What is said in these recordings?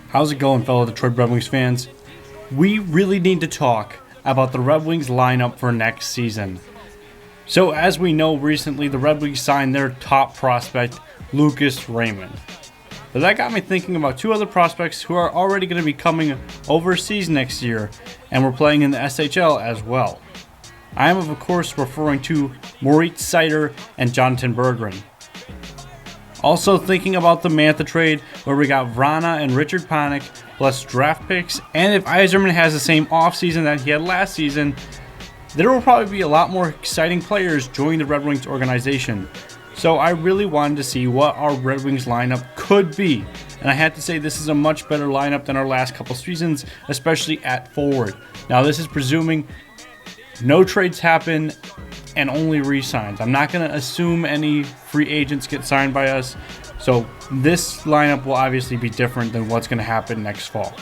How's it going, fellow Detroit Red Wings fans? We really need to talk about the Red Wings lineup for next season. So as we know, recently the Red Wings signed their top prospect, Lucas Raymond. But that got me thinking about two other prospects who are already going to be coming overseas next year and were playing in the SHL as well. I am of course referring to Moritz Seider and Jonathan Berggren. Also thinking about the Mantha trade, where we got Vrana and Richard Panik plus draft picks, and if Yzerman has the same offseason that he had last season, there will probably be a lot more exciting players joining the Red Wings organization. So I really wanted to see what our Red Wings lineup could be, and I had to say this is a much better lineup than our last couple seasons, especially at forward. Now this is presuming no trades happen and only re-signs. I'm not going to assume any free agents get signed by us, so this lineup will obviously be different than what's going to happen next fall.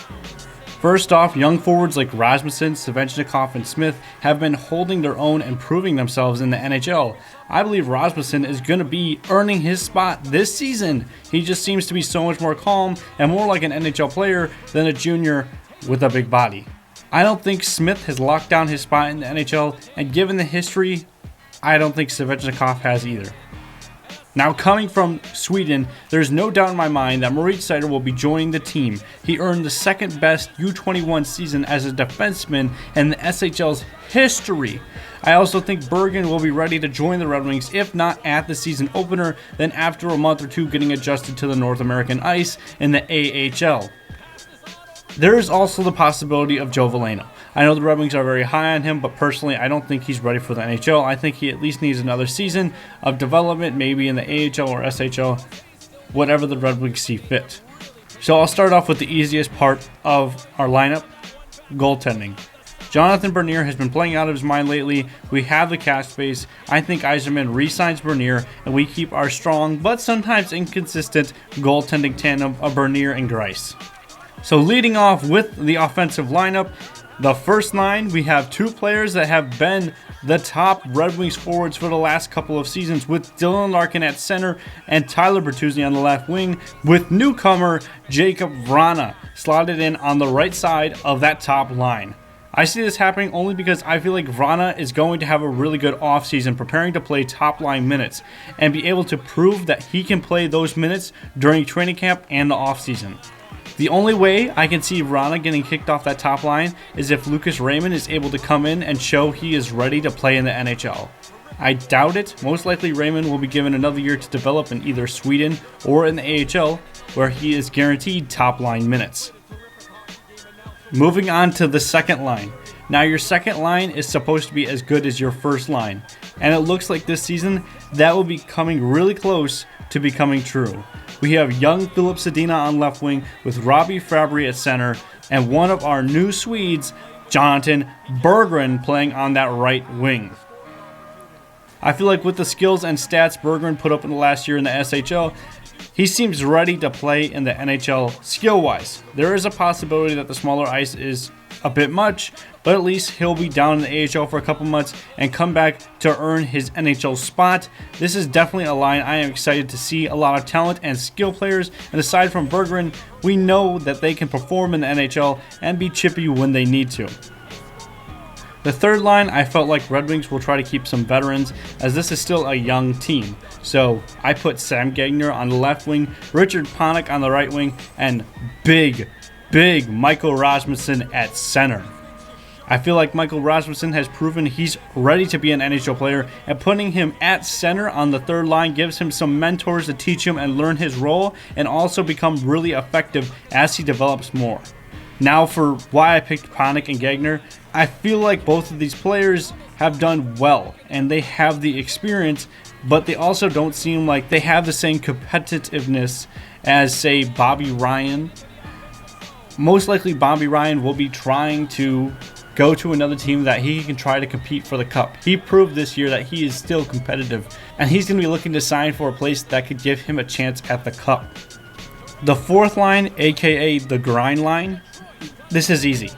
First off, young forwards like Rasmussen, Svechnikov, and Smith have been holding their own and proving themselves in the NHL. I believe Rasmussen is going to be earning his spot this season. He just seems to be so much more calm and more like an NHL player than a junior with a big body. I don't think Smith has locked down his spot in the NHL, and given the history, I don't think Svechnikov has either. Now, coming from Sweden, there's no doubt in my mind that Moritz Seider will be joining the team. He earned the second best U21 season as a defenseman in the SHL's history. I also think Berggren will be ready to join the Red Wings, if not at the season opener, then after a month or two getting adjusted to the North American ice in the AHL. There is also the possibility of Joe Veleno. I know the Red Wings are very high on him, but personally I don't think he's ready for the NHL. I think he at least needs another season of development, maybe in the AHL or SHL, whatever the Red Wings see fit. So I'll start off with the easiest part of our lineup, goaltending. Jonathan Bernier has been playing out of his mind lately. We have the cap space. I think Yzerman re-signs Bernier, and we keep our strong but sometimes inconsistent goaltending tandem of Bernier and Greiss. So leading off with the offensive lineup, the first line, we have two players that have been the top Red Wings forwards for the last couple of seasons, with Dylan Larkin at center and Tyler Bertuzzi on the left wing, with newcomer Jacob Vrana slotted in on the right side of that top line. I see this happening only because I feel like Vrana is going to have a really good offseason preparing to play top line minutes and be able to prove that he can play those minutes during training camp and the offseason. The only way I can see Vrana getting kicked off that top line is if Lucas Raymond is able to come in and show he is ready to play in the NHL. I doubt it. Most likely Raymond will be given another year to develop in either Sweden or in the AHL, where he is guaranteed top line minutes. Moving on to the second line. Now your second line is supposed to be as good as your first line, and it looks like this season that will be coming really close to becoming true. We have young Filip Sedina on left wing with Robbie Fabry at center, and one of our new Swedes, Jonathan Berggren, playing on that right wing. I feel like with the skills and stats Berggren put up in the last year in the SHL, he seems ready to play in the NHL skill-wise. There is a possibility that the smaller ice is a bit much, but at least he'll be down in the AHL for a couple months and come back to earn his NHL spot. This is definitely a line I am excited to see. A lot of talent and skill players, and aside from Berggren, we know that they can perform in the NHL and be chippy when they need to. The third line, I felt like Red Wings will try to keep some veterans, as this is still a young team. So I put Sam Gagner on the left wing, Richard Panik on the right wing, and big Michael Rasmussen at center. I feel like Michael Rasmussen has proven he's ready to be an NHL player, and putting him at center on the third line gives him some mentors to teach him and learn his role, and also become really effective as he develops more. Now for why I picked Panik and Gagner, I feel like both of these players have done well and they have the experience, but they also don't seem like they have the same competitiveness as, say, Bobby Ryan. Most likely Bobby Ryan will be trying to go to another team that he can try to compete for the cup. He proved this year that he is still competitive, and he's going to be looking to sign for a place that could give him a chance at the cup. The fourth line, aka the grind line, this is easy.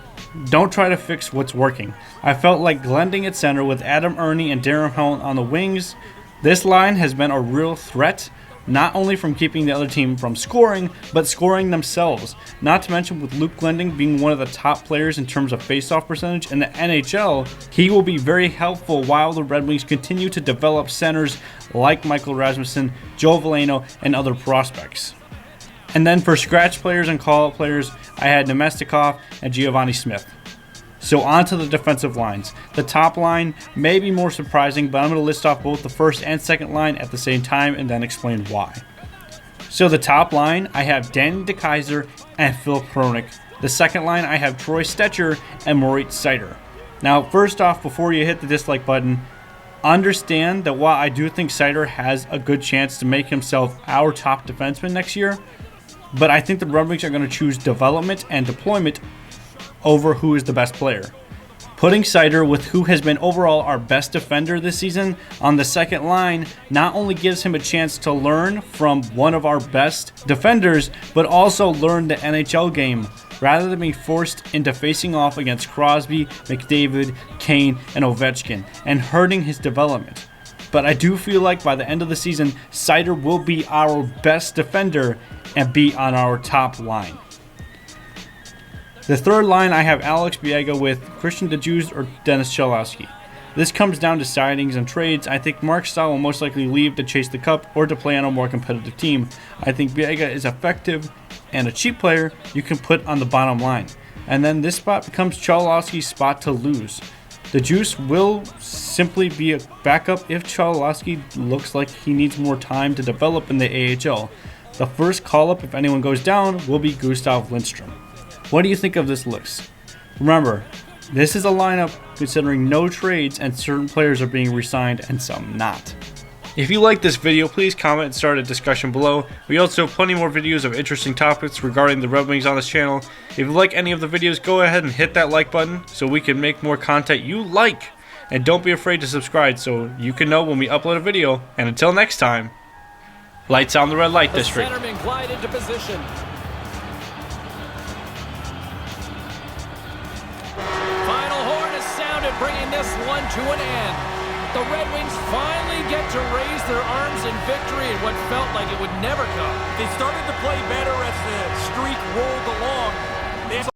Don't try to fix what's working. I felt like Glending at center with Adam Ernie and Darren Hunt on the wings This line has been a real threat, not only from keeping the other team from scoring, but scoring themselves. Not to mention with Luke Glendening being one of the top players in terms of faceoff percentage in the NHL, he will be very helpful while the Red Wings continue to develop centers like Michael Rasmussen, Joe Veleno, and other prospects. And then for scratch players and call-up players, I had Nemestikov and Giovanni Smith. So on to the defensive lines. The top line may be more surprising, but I'm going to list off both the first and second line at the same time and then explain why. So the top line, I have Danny DeKeyser and Phil Hronek. The second line, I have Troy Stecher and Moritz Seider. Now, first off, before you hit the dislike button, understand that while I do think Seider has a good chance to make himself our top defenseman next year, but I think the Red Wings are going to choose development and deployment over who is the best player. Putting Seider with who has been overall our best defender this season on the second line not only gives him a chance to learn from one of our best defenders, but also learn the NHL game rather than being forced into facing off against Crosby, McDavid, Kane, and Ovechkin and hurting his development. But I do feel like by the end of the season, Seider will be our best defender and be on our top line. The third line, I have Alex Biega with Christian DeJuice or Dennis Cholowski. This comes down to signings and trades. I think Mark Stahl will most likely leave to chase the cup or to play on a more competitive team. I think Biega is effective and a cheap player you can put on the bottom line. And then this spot becomes Cholowski's spot to lose. DeJuice will simply be a backup if Cholowski looks like he needs more time to develop in the AHL. The first call-up, if anyone goes down, will be Gustav Lindstrom. What do you think of this list? Remember, this is a lineup considering no trades and certain players are being re-signed and some not. If you like this video, please comment and start a discussion below. We also have plenty more videos of interesting topics regarding the Red Wings on this channel. If you like any of the videos, go ahead and hit that like button so we can make more content you like. And don't be afraid to subscribe so you can know when we upload a video. And until next time, lights on the red light district. The centerman glide into position. Bringing this one to an end. The Red Wings finally get to raise their arms in victory in what felt like it would never come. They started to play better as the streak rolled along.